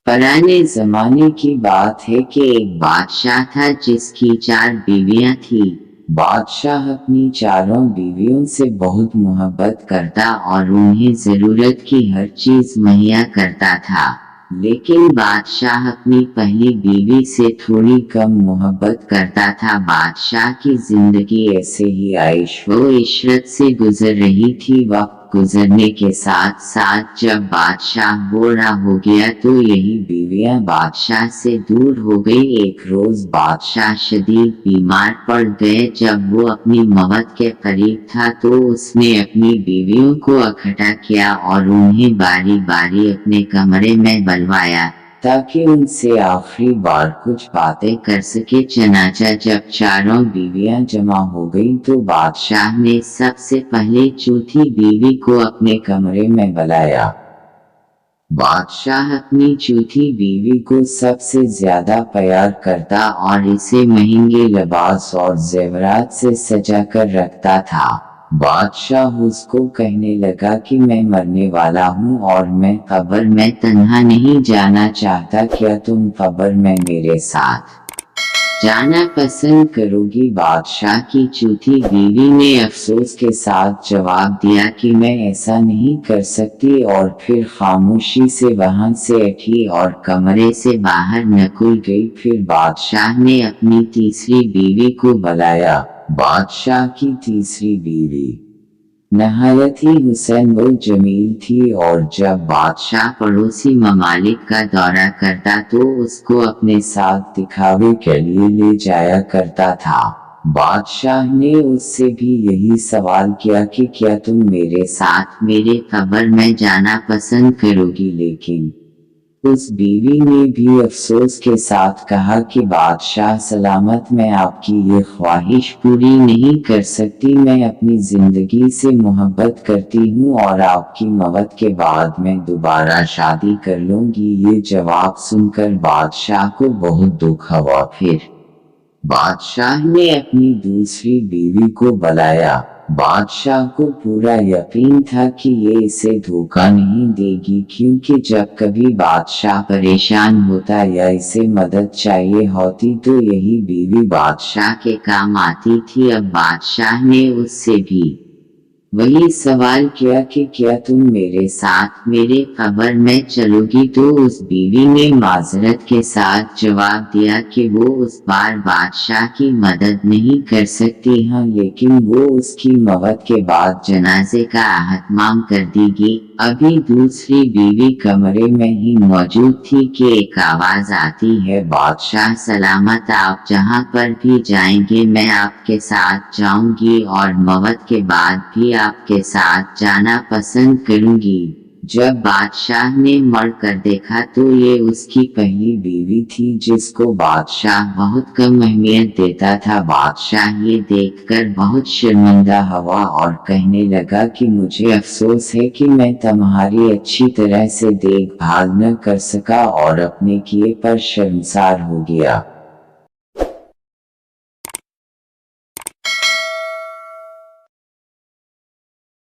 पुराने जमाने की बात है कि एक बादशाह था जिसकी 4 बीवियां थी। बादशाह अपनी चारों बीवियों से बहुत मोहब्बत करता और उन्हें जरूरत की हर चीज मुहैया करता था। लेकिन बादशाह अपनी पहली बीवी से थोड़ी कम मोहब्बत करता था। बादशाह की जिंदगी ऐसे ही आइश व इशरत से गुजर रही थी। वक्त गुजरने के साथ साथ जब बादशाह बूढ़ा हो गया तो यही बीवियां बादशाह से दूर हो गई। एक रोज बादशाह शदीद बीमार पड़ गए। जब वो अपनी मौत के करीब था तो उसने अपनी बीवियों को इकट्ठा किया और उन्हें बारी बारी अपने कमरे में बुलवाया ताकि उनसे आखिरी बार कुछ बातें कर सके। चनाचा जब चारों बीवियां जमा हो गईं तो बादशाह ने सबसे पहले चौथी बीवी को अपने कमरे में बुलाया। बादशाह अपनी चौथी बीवी को सबसे ज्यादा प्यार करता और इसे महंगे लिबास और जेवरात से सजा कर रखता था। बादशाह उसको कहने लगा कि मैं मरने वाला हूँ और मैं कब्र में तन्हा नहीं जाना चाहता। क्या तुम कब्र में मेरे साथ जाना पसंद करोगी? बादशाह की चौथी बीवी ने अफसोस के साथ जवाब दिया कि मैं ऐसा नहीं कर सकती और फिर खामोशी से वहां से उठी और कमरे से बाहर निकल गई। फिर बादशाह ने अपनी तीसरी बीवी को बुलाया। बादशाह की तीसरी बीवी नहायत ही हुसैन व जमील थी और जब बादशाह पड़ोसी ममालिक का दौरा करता तो उसको अपने साथ दिखावे के लिए ले जाया करता था। बादशाह ने उससे भी यही सवाल किया कि क्या तुम मेरे साथ मेरे कब्र में जाना पसंद करोगी? लेकिन उस बीवी ने भी अफसोस के साथ कहा कि बादशाह सलामत, मैं आपकी ये ख्वाहिश पूरी नहीं कर सकती। मैं अपनी जिंदगी से मोहब्बत करती हूँ और आपकी मौत के बाद मैं दोबारा शादी कर लूंगी। ये जवाब सुनकर बादशाह को बहुत दुख हुआ। फिर बादशाह ने अपनी दूसरी बीवी को बुलाया। बादशाह को पूरा यकीन था कि ये इसे धोखा नहीं देगी, क्योंकि जब कभी बादशाह परेशान होता या इसे मदद चाहिए होती तो यही बीवी बादशाह के काम आती थी। अब बादशाह ने उससे भी वही सवाल किया कि क्या तुम मेरे साथ मेरे कब्र में चलोगी? तो उस बीवी ने माजरत के साथ जवाब दिया कि वो उस बार बादशाह की मदद नहीं कर सकती हाँ, लेकिन वो उसकी मौत के बाद जनाजे का अहतमाम कर देगी। अभी दूसरी बीवी कमरे में ही मौजूद थी कि एक आवाज आती है, बादशाह सलामत, आप जहाँ पर भी जाएंगे मैं आपके साथ जाऊंगी और मौत के बाद भी आपके साथ जाना पसंद करूंगी। जब बादशाह ने मर कर देखा तो ये उसकी पहली बीवी थी जिसको बादशाह बहुत कम अहमियत देता था। बादशाह ये देखकर बहुत शर्मिंदा हुआ और कहने लगा कि मुझे अफसोस है कि मैं तुम्हारी अच्छी तरह से देखभाल न कर सका और अपने किए पर शर्मसार हो गया।